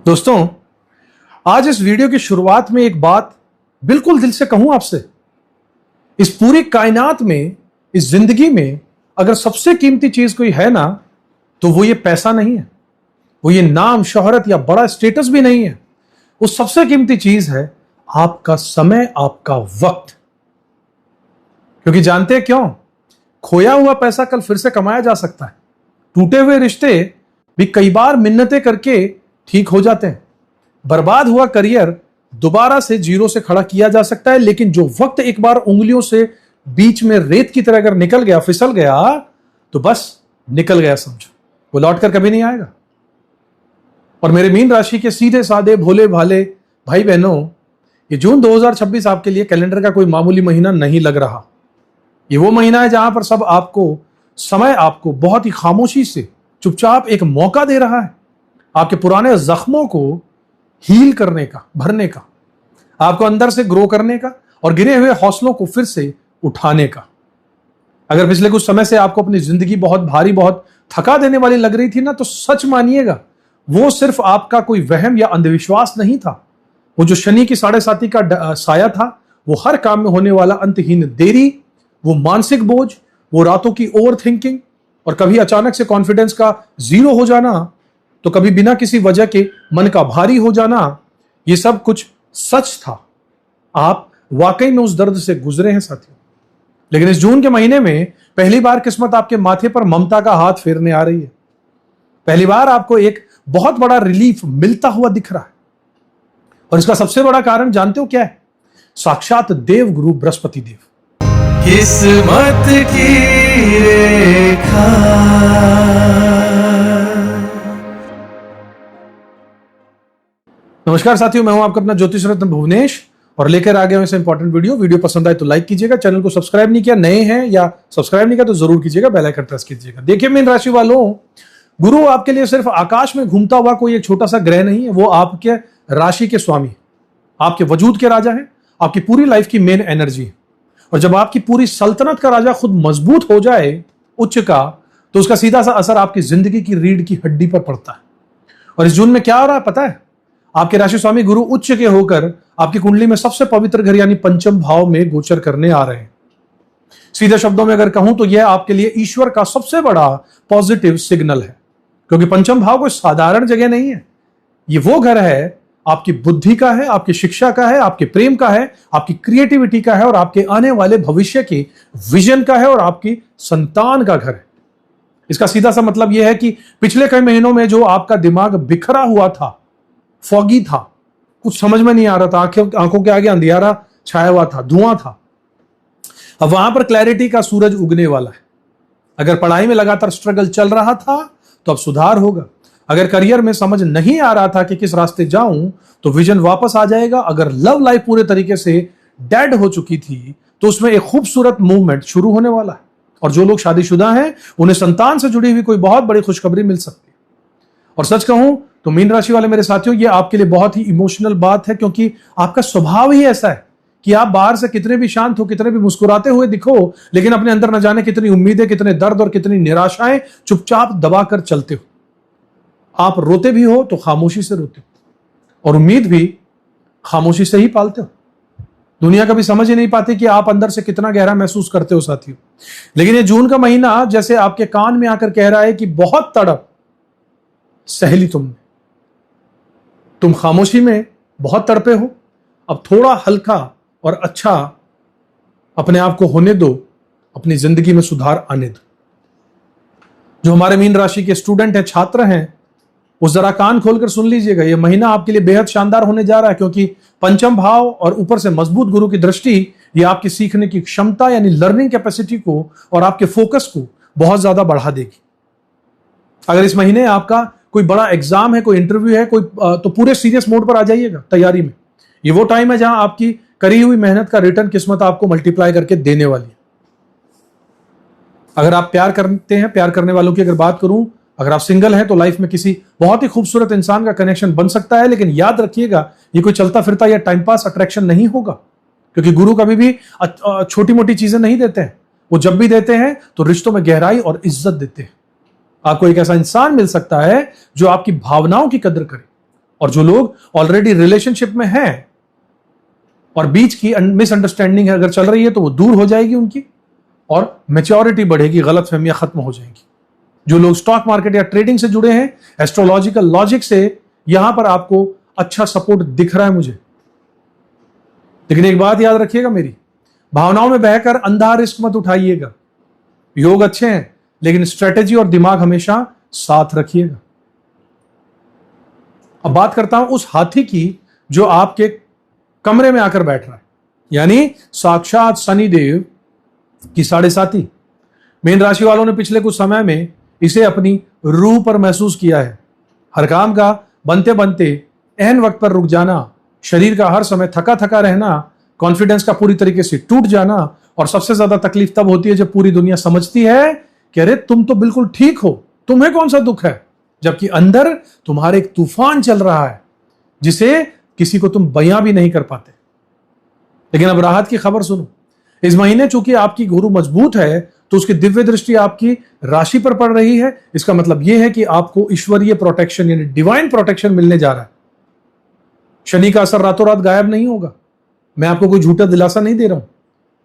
दोस्तों, आज इस वीडियो की शुरुआत में एक बात बिल्कुल दिल से कहूं आपसे। इस पूरी कायनात में, इस जिंदगी में अगर सबसे कीमती चीज कोई है ना, तो वो ये पैसा नहीं है, वो ये नाम, शोहरत या बड़ा स्टेटस भी नहीं है। वो सबसे कीमती चीज है आपका समय, आपका वक्त। क्योंकि जानते हैं क्यों? खोया हुआ पैसा कल फिर से कमाया जा सकता है। टूटे हुए रिश्ते भी कई बार मिन्नतें करके ठीक हो जाते हैं। बर्बाद हुआ करियर दोबारा से जीरो से खड़ा किया जा सकता है, लेकिन जो वक्त एक बार उंगलियों से बीच में रेत की तरह अगर निकल गया, फिसल गया, तो बस निकल गया समझो, वो लौट कर कभी नहीं आएगा। और मेरे मीन राशि के सीधे साधे भोले भाले भाई बहनों, ये जून 2026 आपके लिए कैलेंडर का कोई मामूली महीना नहीं लग रहा। ये वो महीना है जहां पर सब आपको, समय आपको बहुत ही खामोशी से चुपचाप एक मौका दे रहा है आपके पुराने जख्मों को हील करने का, भरने का, आपको अंदर से ग्रो करने का और गिरे हुए हौसलों को फिर से उठाने का। अगर पिछले कुछ समय से आपको अपनी जिंदगी बहुत भारी, बहुत थका देने वाली लग रही थी ना, तो सच मानिएगा वो सिर्फ आपका कोई वहम या अंधविश्वास नहीं था। वो जो शनि की 7.5 का साया था, वो हर काम में होने वाला अंतहीन देरी, वो मानसिक बोझ, वो रातों की ओवर थिंकिंग और कभी अचानक से कॉन्फिडेंस का जीरो हो जाना, तो कभी बिना किसी वजह के मन का भारी हो जाना, ये सब कुछ सच था। आप वाकई में उस दर्द से गुजरे हैं साथियों। लेकिन इस जून के महीने में पहली बार किस्मत आपके माथे पर ममता का हाथ फेरने आ रही है। पहली बार आपको एक बहुत बड़ा रिलीफ मिलता हुआ दिख रहा है। और इसका सबसे बड़ा कारण जानते हो क्या है? साक्षात देव गुरु बृहस्पति देव। किस्मत की रेखा। नमस्कार साथियों, मैं हूं आपका अपना ज्योतिष रत्न भुवनेश और लेकर आ गया हूं ऐसे इंपॉर्टेंट वीडियो पसंद आए तो लाइक कीजिएगा, चैनल को सब्सक्राइब नहीं किया, नए हैं या सब्सक्राइब नहीं किया तो जरूर कीजिएगा, बेल आइकन प्रेस कीजिएगा। देखिए मीन राशि वालों, गुरु आपके लिए सिर्फ आकाश में घूमता हुआ कोई एक छोटा सा ग्रह नहीं है, वो आपके राशि के स्वामी, आपके वजूद के राजा है, आपकी पूरी लाइफ की मेन एनर्जी है। और जब आपकी पूरी सल्तनत का राजा खुद मजबूत हो जाए उच्च का, तो उसका सीधा सा असर आपकी जिंदगी की रीढ़ की हड्डी पर पड़ता है। और इस जून में क्या हो रहा है पता है? आपके राशि स्वामी गुरु उच्च के होकर आपकी कुंडली में सबसे पवित्र घर यानी पंचम भाव में गोचर करने आ रहे हैं। सीधे शब्दों में अगर कहूं तो यह आपके लिए ईश्वर का सबसे बड़ा पॉजिटिव सिग्नल है, क्योंकि पंचम भाव कोई साधारण जगह नहीं है। ये वो घर है आपकी बुद्धि का है, आपकी शिक्षा का है, आपके प्रेम का है, आपकी क्रिएटिविटी का है और आपके आने वाले भविष्य के विजन का है और आपकी संतान का घर है। इसका सीधा सा मतलब यह है कि पिछले कई महीनों में जो आपका दिमाग बिखरा हुआ था, फॉगी था, कुछ समझ में नहीं आ रहा था, आंखों के आगे अंधियारा छाया हुआ था, धुआं था, अब वहां पर क्लैरिटी का सूरज उगने वाला है। अगर पढ़ाई में लगातार स्ट्रगल चल रहा था तो अब सुधार होगा। अगर करियर में समझ नहीं आ रहा था कि किस रास्ते जाऊं, तो विजन वापस आ जाएगा। अगर लव लाइफ पूरे तरीके से डेड हो चुकी थी, तो उसमें एक खूबसूरत मूवमेंट शुरू होने वाला है। और जो लोग शादीशुदा हैं, उन्हें संतान से जुड़ी हुई कोई बहुत बड़ी खुशखबरी मिल सकती है। और सच कहूं तो मीन राशि वाले मेरे साथियों, ये आपके लिए बहुत ही इमोशनल बात है, क्योंकि आपका स्वभाव ही ऐसा है कि आप बाहर से कितने भी शांत हो, कितने भी मुस्कुराते हुए दिखो, लेकिन अपने अंदर न जाने कितनी उम्मीदें, कितने दर्द और कितनी निराशाएं चुपचाप दबा कर चलते हो। आप रोते भी हो तो खामोशी से रोते हो और उम्मीद भी खामोशी से ही पालते हो। दुनिया कभी समझ ही नहीं पाती कि आप अंदर से कितना गहरा महसूस करते हो साथियों। लेकिन ये जून का महीना जैसे आपके कान में आकर कह रहा है कि बहुत तड़प सहली तुमने, तुम खामोशी में बहुत तड़पे हो, अब थोड़ा हल्का और अच्छा अपने आप को होने दो, अपनी जिंदगी में सुधार आने दो। जो हमारे मीन राशि के स्टूडेंट हैं, छात्र हैं, वो जरा कान खोलकर सुन लीजिएगा। यह महीना आपके लिए बेहद शानदार होने जा रहा है, क्योंकि पंचम भाव और ऊपर से मजबूत गुरु की दृष्टि ये आपकी सीखने की क्षमता यानी लर्निंग कैपेसिटी को और आपके फोकस को बहुत ज्यादा बढ़ा देगी। अगर इस महीने आपका कोई बड़ा एग्जाम है, कोई इंटरव्यू है, कोई तो पूरे सीरियस मोड पर आ जाइएगा तैयारी में। ये वो टाइम है जहां आपकी करी हुई मेहनत का रिटर्न किस्मत आपको मल्टीप्लाई करके देने वाली है। अगर आप प्यार करते हैं, प्यार करने वालों की अगर बात करूं, अगर आप सिंगल हैं तो लाइफ में किसी बहुत ही खूबसूरत इंसान का कनेक्शन बन सकता है। लेकिन याद रखिएगा, ये कोई चलता फिरता या टाइम पास अट्रैक्शन नहीं होगा, क्योंकि गुरु कभी भी छोटी मोटी चीजें नहीं देते हैं। वो जब भी देते हैं तो रिश्तों में गहराई और इज्जत देते हैं। आपको एक ऐसा इंसान मिल सकता है जो आपकी भावनाओं की कदर करे, और जो लोग ऑलरेडी रिलेशनशिप में हैं और बीच की मिसअंडरस्टैंडिंग अगर चल रही है तो वो दूर हो जाएगी उनकी, और मैच्योरिटी बढ़ेगी, गलतफहमियां खत्म हो जाएंगी। जो लोग स्टॉक मार्केट या ट्रेडिंग से जुड़े हैं, एस्ट्रोलॉजिकल लॉजिक से यहां पर आपको अच्छा सपोर्ट दिख रहा है मुझे। लेकिन एक बात याद रखिएगा मेरी, भावनाओं में बहकर अंधा रिस्क मत उठाइएगा। योग अच्छे हैं लेकिन स्ट्रेटेजी और दिमाग हमेशा साथ रखिएगा। अब बात करता हूं उस हाथी की जो आपके कमरे में आकर बैठ रहा है, यानी साक्षात शनिदेव की 7.5। मीन राशि वालों ने पिछले कुछ समय में इसे अपनी रूह पर महसूस किया है। हर काम का बनते बनते एहन वक्त पर रुक जाना, शरीर का हर समय थका थका रहना, कॉन्फिडेंस का पूरी तरीके से टूट जाना, और सबसे ज्यादा तकलीफ तब होती है जब पूरी दुनिया समझती है कि अरे तुम तो बिल्कुल ठीक हो, तुम्हें कौन सा दुख है, जबकि अंदर तुम्हारे एक तूफान चल रहा है जिसे किसी को तुम बयां भी नहीं कर पाते। लेकिन अब राहत की खबर सुनो। इस महीने चूंकि आपकी गुरु मजबूत है तो उसकी दिव्य दृष्टि आपकी राशि पर पड़ रही है। इसका मतलब यह है कि आपको ईश्वरीय प्रोटेक्शन यानी डिवाइन प्रोटेक्शन मिलने जा रहा है। शनि का असर रातों रात गायब नहीं होगा, मैं आपको कोई झूठा दिलासा नहीं दे रहा हूं,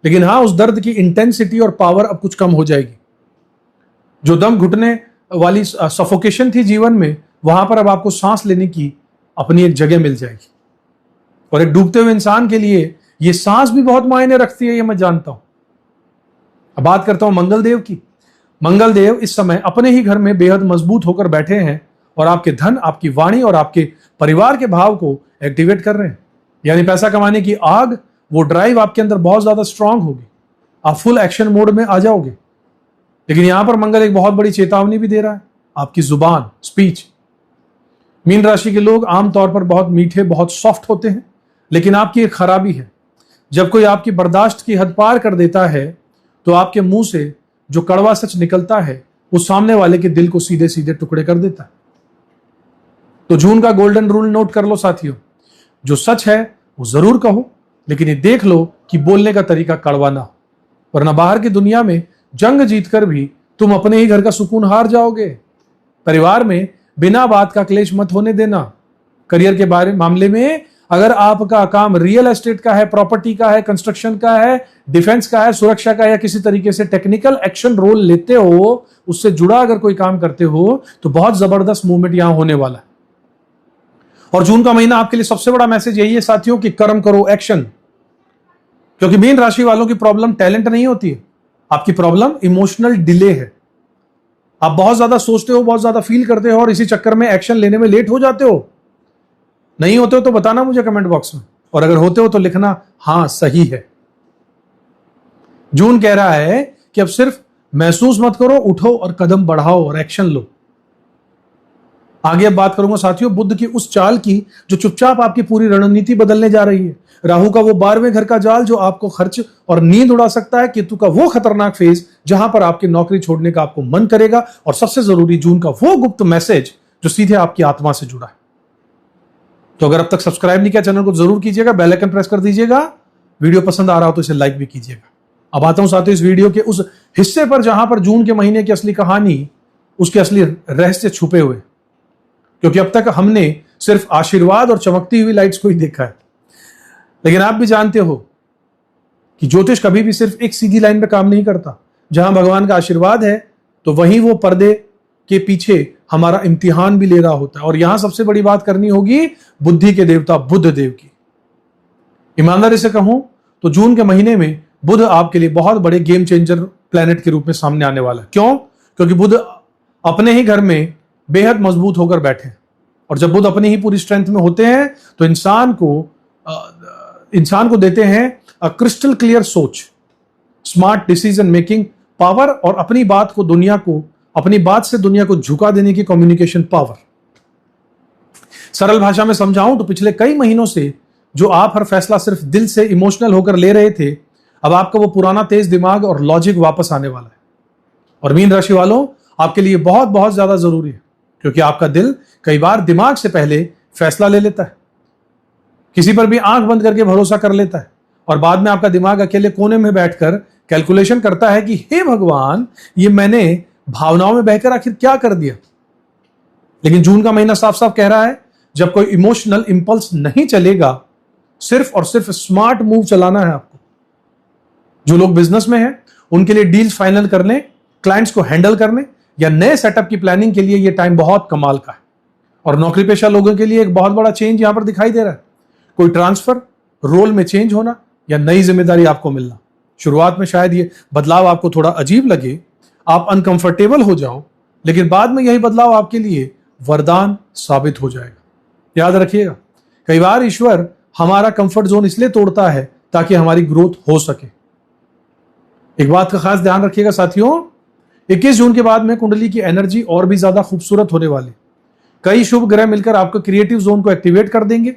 लेकिन हां उस दर्द की इंटेंसिटी और पावर अब कुछ कम हो जाएगी। जो दम घुटने वाली सफोकेशन थी जीवन में, वहां पर अब आपको सांस लेने की अपनी एक जगह मिल जाएगी। और एक डूबते हुए इंसान के लिए यह सांस भी बहुत मायने रखती है, यह मैं जानता हूं। अब बात करता हूं मंगलदेव की। मंगलदेव इस समय अपने ही घर में बेहद मजबूत होकर बैठे हैं और आपके धन, आपकी वाणी और आपके परिवार के भाव को एक्टिवेट कर रहे हैं। यानी पैसा कमाने की आग, वो ड्राइव आपके अंदर बहुत ज्यादा स्ट्रांग होगी, आप फुल एक्शन मोड में आ जाओगे। लेकिन यहां पर मंगल एक बहुत बड़ी चेतावनी भी दे रहा है, आपकी जुबान, स्पीच। मीन राशि के लोग आमतौर पर बहुत मीठे, बहुत सॉफ्ट होते हैं, लेकिन आपकी एक खराबी है, जब कोई आपकी बर्दाश्त की हद पार कर देता है तो आपके मुंह से जो कड़वा सच निकलता है वो सामने वाले के दिल को सीधे सीधे टुकड़े कर देता है। तो जून का गोल्डन रूल नोट कर लो साथियों, जो सच है वो जरूर कहो, लेकिन ये देख लो कि बोलने का तरीका कड़वा ना हो, वरना बाहर की दुनिया में जंग जीतकर भी तुम अपने ही घर का सुकून हार जाओगे। परिवार में बिना बात का क्लेश मत होने देना। करियर के बारे मामले में अगर आपका काम रियल एस्टेट का है, प्रॉपर्टी का है, कंस्ट्रक्शन का है, डिफेंस का है, सुरक्षा का है, या किसी तरीके से टेक्निकल एक्शन रोल लेते हो, उससे जुड़ा अगर कोई काम करते हो, तो बहुत जबरदस्त मूवमेंट यहां होने वाला है। और जून का महीना आपके लिए सबसे बड़ा मैसेज यही है साथियों कि कर्म करो, एक्शन। क्योंकि मीन राशि वालों की प्रॉब्लम टैलेंट नहीं होती है, आपकी प्रॉब्लम इमोशनल डिले है। आप बहुत ज्यादा सोचते हो, बहुत ज्यादा फील करते हो और इसी चक्कर में एक्शन लेने में लेट हो जाते हो। नहीं होते हो तो बताना मुझे कमेंट बॉक्स में, और अगर होते हो तो लिखना हां सही है। जून कह रहा है कि अब सिर्फ महसूस मत करो, उठो और कदम बढ़ाओ और एक्शन लो। आगे अब बात करूंगा साथियों बुध की उस चाल की जो चुपचाप आपकी पूरी रणनीति बदलने जा रही है। राहु का वो 12वें घर का जाल जो आपको खर्च और नींद उड़ा सकता है। केतु का वो खतरनाक फेज जहां पर आपकी नौकरी छोड़ने का आपको मन करेगा। और सबसे जरूरी जून का वो गुप्त मैसेज जो सीधे आपकी आत्मा से जुड़ा है। तो अगर अब तक सब्सक्राइब नहीं किया चैनल को जरूर कीजिएगा, बेल आइकन प्रेस कर दीजिएगा। वीडियो पसंद आ रहा हो तो इसे लाइक भी कीजिएगा। अब आता हूं साथियों इस वीडियो के उस हिस्से पर जहां पर जून के महीने की असली कहानी, उसके असली रहस्य छुपे हुए। क्योंकि अब तक हमने सिर्फ आशीर्वाद और चमकती हुई लाइट्स को ही देखा है, लेकिन आप भी जानते हो कि ज्योतिष कभी भी सिर्फ एक सीधी लाइन पे काम नहीं करता। जहां भगवान का आशीर्वाद है तो वहीं वो पर्दे के पीछे हमारा इम्तिहान भी ले रहा होता है। और यहां सबसे बड़ी बात करनी होगी बुद्धि के देवता बुध देव की। ईमानदारी से कहूं तो जून के महीने में बुध आपके लिए बहुत बड़े गेम चेंजर प्लेनेट के रूप में सामने आने वाला है। क्यों? क्योंकि बुध अपने ही घर में बेहद मजबूत होकर बैठे हैं। और जब बुध अपनी ही पूरी स्ट्रेंथ में होते हैं तो इंसान को देते हैं क्रिस्टल क्लियर सोच, स्मार्ट डिसीजन मेकिंग पावर और अपनी बात से दुनिया को झुका देने की कम्युनिकेशन पावर। सरल भाषा में समझाऊं तो पिछले कई महीनों से जो आप हर फैसला सिर्फ दिल से इमोशनल होकर ले रहे थे, अब आपका वो पुराना तेज दिमाग और लॉजिक वापस आने वाला है। और मीन राशि वालों, आपके लिए बहुत बहुत ज्यादा जरूरी है, क्योंकि आपका दिल कई बार दिमाग से पहले फैसला ले लेता है। किसी पर भी आंख बंद करके भरोसा कर लेता है और बाद में आपका दिमाग अकेले कोने में बैठकर कैलकुलेशन करता है कि हे भगवान, ये मैंने भावनाओं में बहकर आखिर क्या कर दिया। लेकिन जून का महीना साफ साफ कह रहा है जब कोई इमोशनल इंपल्स नहीं चलेगा, सिर्फ और सिर्फ स्मार्ट मूव चलाना है आपको। जो लोग बिजनेस में हैं उनके लिए डील्स फाइनल करने, क्लाइंट्स को हैंडल करने या नए सेटअप की प्लानिंग के लिए यह टाइम बहुत कमाल का है। और नौकरी पेशा लोगों के लिए एक बहुत बड़ा चेंज यहां पर दिखाई दे रहा है। कोई ट्रांसफर, रोल में चेंज होना या नई जिम्मेदारी आपको मिलना। शुरुआत में शायद ये बदलाव आपको थोड़ा अजीब लगे, आप अनकंफर्टेबल हो जाओ, लेकिन बाद में यही बदलाव आपके लिए वरदान साबित हो जाएगा। याद रखिएगा, कई बार ईश्वर हमारा कंफर्ट जोन इसलिए तोड़ता है ताकि हमारी ग्रोथ हो सके। एक बात का खास ध्यान रखिएगा साथियों, 21 जून के बाद में कुंडली की एनर्जी और भी ज्यादा खूबसूरत होने वाली। कई शुभ ग्रह मिलकर आपको क्रिएटिव जोन को एक्टिवेट कर देंगे।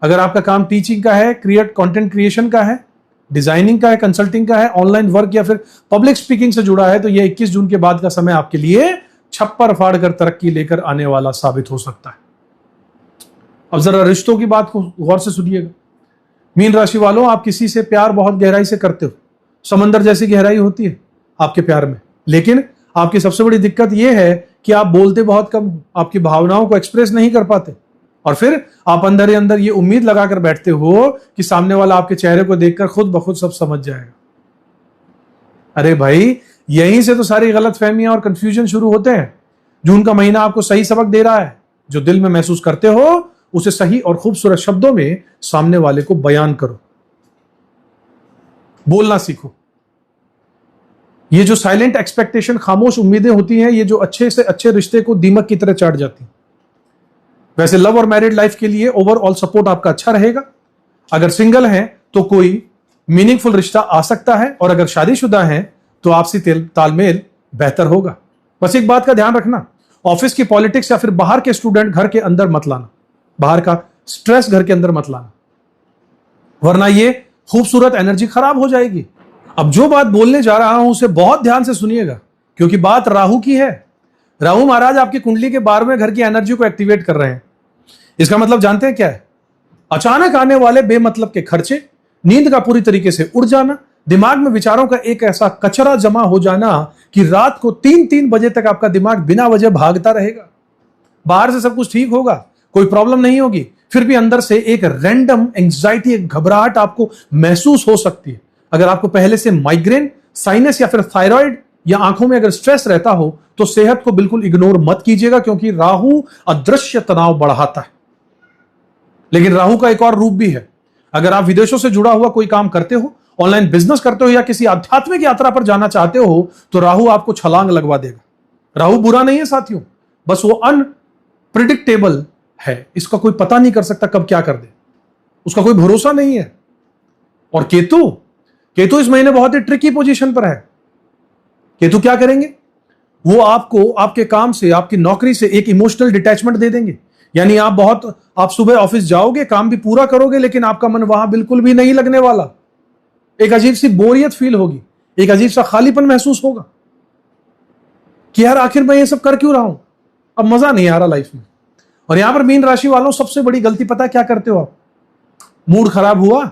अगर आपका काम टीचिंग का है, कंटेंट क्रिएशन का है, डिजाइनिंग का है, कंसल्टिंग का है, ऑनलाइन वर्क या फिर पब्लिक स्पीकिंग से जुड़ा है, तो यह 21 जून के बाद का समय आपके लिए छप्पर फाड़ कर तरक्की लेकर आने वाला साबित हो सकता है। अब जरा रिश्तों की बात को गौर से सुनिएगा। मीन राशि वालों, आप किसी से प्यार बहुत गहराई से करते हो, समंदर जैसी गहराई होती है आपके प्यार में, लेकिन आपकी सबसे बड़ी दिक्कत यह है कि आप बोलते बहुत कम, आपकी भावनाओं को एक्सप्रेस नहीं कर पाते, और फिर आप अंदर ही अंदर ये उम्मीद लगाकर बैठते हो कि सामने वाला आपके चेहरे को देखकर खुद ब खुद सब समझ जाएगा। अरे भाई, यहीं से तो सारी गलतफहमियां और कंफ्यूजन शुरू होते हैं। जून का महीना आपको सही सबक दे रहा है। जो दिल में महसूस करते हो उसे सही और खूबसूरत शब्दों में सामने वाले को बयान करो, बोलना सीखो। ये जो साइलेंट एक्सपेक्टेशन, खामोश उम्मीदें होती हैं, ये जो अच्छे से अच्छे रिश्ते को दीमक की तरह चाट जाती हैं। वैसे लव और मैरिड लाइफ के लिए ओवरऑल सपोर्ट आपका अच्छा रहेगा। अगर सिंगल हैं तो कोई मीनिंगफुल रिश्ता आ सकता है, और अगर शादीशुदा हैं तो आपसी तालमेल बेहतर होगा। बस एक बात का ध्यान रखना, ऑफिस की पॉलिटिक्स या फिर बाहर के स्टूडेंट घर के अंदर मत लाना, बाहर का स्ट्रेस घर के अंदर मत लाना, वरना ये खूबसूरत एनर्जी खराब हो जाएगी। अब जो बात बोलने जा रहा हूं उसे बहुत ध्यान से सुनिएगा, क्योंकि बात राहु की है। राहु महाराज आपकी कुंडली के 12वें घर की एनर्जी को एक्टिवेट कर रहे हैं। इसका मतलब जानते हैं क्या है? अचानक आने वाले बेमतलब के खर्चे, नींद का पूरी तरीके से उड़ जाना, दिमाग में विचारों का एक ऐसा कचरा जमा हो जाना कि रात को 3-3 बजे तक आपका दिमाग बिना वजह भागता रहेगा। बाहर से सब कुछ ठीक होगा, कोई प्रॉब्लम नहीं होगी, फिर भी अंदर से एक रैंडम एंग्जाइटी, एक घबराहट आपको महसूस हो सकती है। अगर आपको पहले से माइग्रेन, साइनस या फिर थायराइड या आंखों में अगर स्ट्रेस रहता हो तो सेहत को बिल्कुल इग्नोर मत कीजिएगा, क्योंकि राहु अदृश्य तनाव बढ़ाता है। लेकिन राहु का एक और रूप भी है। अगर आप विदेशों से जुड़ा हुआ कोई काम करते हो, ऑनलाइन बिजनेस करते हो या किसी आध्यात्मिक यात्रा पर जाना चाहते हो, तो राहु आपको छलांग लगवा देगा। राहु बुरा नहीं है साथियों, बस वो अनप्रिडिक्टेबल है। इसका कोई पता नहीं कर सकता कब क्या कर दे, उसका कोई भरोसा नहीं है। और केतु इस महीने बहुत ही ट्रिकी पोजीशन पर है। केतु क्या करेंगे? वो आपको आपके काम से, आपकी नौकरी से एक इमोशनल डिटैचमेंट दे देंगे। यानी आप सुबह ऑफिस जाओगे, काम भी पूरा करोगे, लेकिन आपका मन वहां बिल्कुल भी नहीं लगने वाला। एक अजीब सी बोरियत फील होगी, एक अजीब सा खालीपन महसूस होगा कि यार आखिर मैं ये सब कर क्यों रहा हूं, अब मजा नहीं आ रहा लाइफ में। और यहां पर मीन राशि वालों, सबसे बड़ी गलती पता है क्या करते हो आप? मूड खराब हुआ,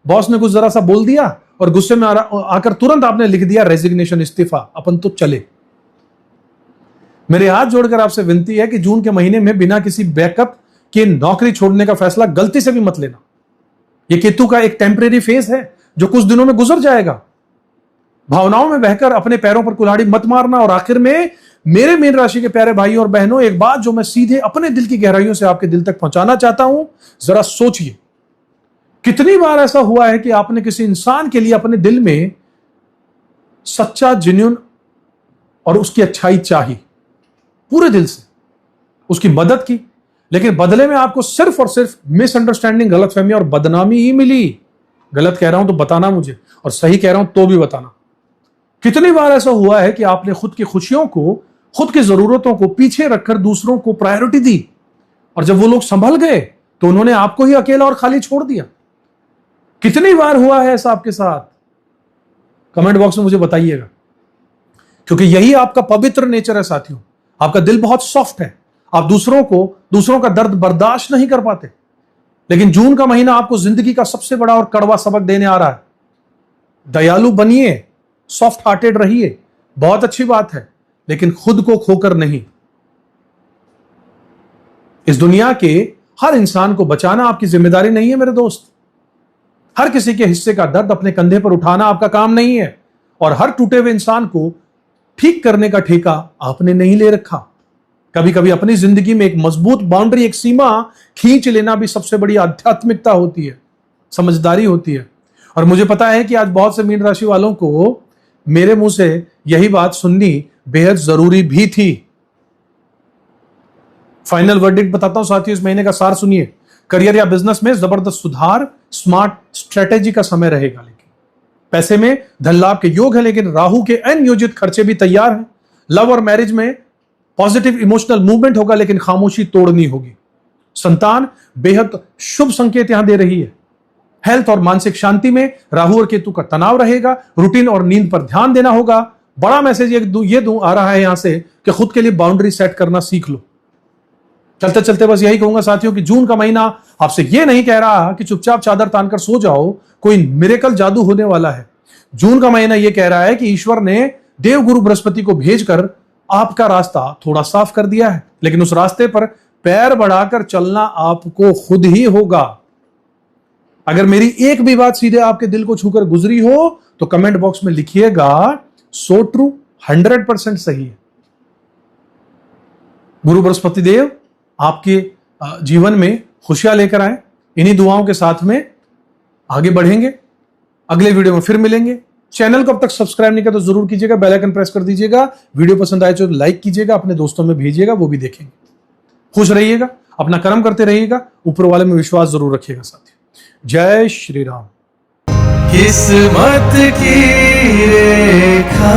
बॉस ने कुछ जरा सा बोल दिया और गुस्से में आकर तुरंत आपने लिख दिया रेजिग्नेशन, इस्तीफा, अपन तो चले। मेरे हाथ जोड़कर आपसे विनती है कि जून के महीने में बिना किसी बैकअप के नौकरी छोड़ने का फैसला गलती से भी मत लेना। यह केतु का एक टेम्परेरी फेज है जो कुछ दिनों में गुजर जाएगा। भावनाओं में बहकर अपने पैरों पर कुल्हाड़ी मत मारना। और आखिर में मेरे मीन राशि के प्यारे भाइयों और बहनों, एक बात जो मैं सीधे अपने दिल की गहराइयों से आपके दिल तक पहुंचाना चाहता हूं, जरा सोचिए, कितनी बार ऐसा हुआ है कि आपने किसी इंसान के लिए अपने दिल में सच्चा, जेन्युइन और उसकी अच्छाई चाही, पूरे दिल से उसकी मदद की, लेकिन बदले में आपको सिर्फ और सिर्फ मिसअंडरस्टैंडिंग, गलतफहमी और बदनामी ही मिली। गलत कह रहा हूं तो बताना मुझे, और सही कह रहा हूं तो भी बताना। कितनी बार ऐसा हुआ है कि आपने खुद की खुशियों को, खुद की जरूरतों को पीछे रखकर दूसरों को प्रायोरिटी दी, और जब वो लोग संभल गए तो उन्होंने आपको ही अकेला और खाली छोड़ दिया। कितनी बार हुआ है ऐसा आपके साथ? कमेंट बॉक्स में मुझे बताइएगा, क्योंकि यही आपका पवित्र नेचर है साथियों। आपका दिल बहुत सॉफ्ट है, आप दूसरों का दर्द बर्दाश्त नहीं कर पाते। लेकिन जून का महीना आपको जिंदगी का सबसे बड़ा और कड़वा सबक देने आ रहा है। दयालु बनिए, सॉफ्ट हार्टेड रहिए, बहुत अच्छी बात है, लेकिन खुद को खोकर नहीं। इस दुनिया के हर इंसान को बचाना आपकी जिम्मेदारी नहीं है मेरे दोस्त। हर किसी के हिस्से का दर्द अपने कंधे पर उठाना आपका काम नहीं है, और हर टूटे हुए इंसान को ठीक करने का ठेका आपने नहीं ले रखा। कभी कभी अपनी जिंदगी में एक मजबूत बाउंड्री, एक सीमा खींच लेना भी सबसे बड़ी आध्यात्मिकता होती है, समझदारी होती है। और मुझे पता है कि आज बहुत से मीन राशि वालों को मेरे मुंह से यही बात सुननी बेहद जरूरी भी थी। फाइनल वर्डिक्ट बताता हूं साथियों, इस महीने का सार सुनिए। करियर या बिजनेस में जबरदस्त सुधार, स्मार्ट स्ट्रेटेजी का समय रहेगा। लेकिन पैसे में धन लाभ के योग है, लेकिन राहु के अनियोजित खर्चे भी तैयार हैं। लव और मैरिज में पॉजिटिव इमोशनल मूवमेंट होगा, लेकिन खामोशी तोड़नी होगी। संतान बेहद शुभ संकेत यहां दे रही है। हेल्थ और मानसिक शांति में राहु और केतु का तनाव रहेगा। रूटीन और नींद पर ध्यान देना होगा। बड़ा मैसेज ये आ रहा है यहां से कि खुद के लिए बाउंड्री सेट करना सीख लो। चलते चलते बस यही कहूंगा साथियों कि जून का महीना आपसे यह नहीं कह रहा कि चुपचाप चादर तानकर सो जाओ, कोई मिरेकल जादू होने वाला है। जून का महीना यह कह रहा है कि ईश्वर ने देवगुरु बृहस्पति को भेजकर आपका रास्ता थोड़ा साफ कर दिया है, लेकिन उस रास्ते पर पैर बढ़ाकर चलना आपको खुद ही होगा। अगर मेरी एक भी बात सीधे आपके दिल को छूकर गुजरी हो तो कमेंट बॉक्स में लिखिएगा, सो ट्रू, 100% सही है। गुरु बृहस्पति देव आपके जीवन में खुशियां लेकर आए। इन्हीं दुआओं के साथ में आगे बढ़ेंगे। अगले वीडियो में फिर मिलेंगे। चैनल को अब तक सब्सक्राइब नहीं किया तो जरूर कीजिएगा, बेल आइकन प्रेस कर दीजिएगा। वीडियो पसंद आए तो लाइक कीजिएगा, अपने दोस्तों में भेजिएगा, वो भी देखेंगे। खुश रहिएगा, अपना कर्म करते रहिएगा, ऊपर वाले में विश्वास जरूर रखिएगा साथियों। जय श्री राम। किस्मत की रेखा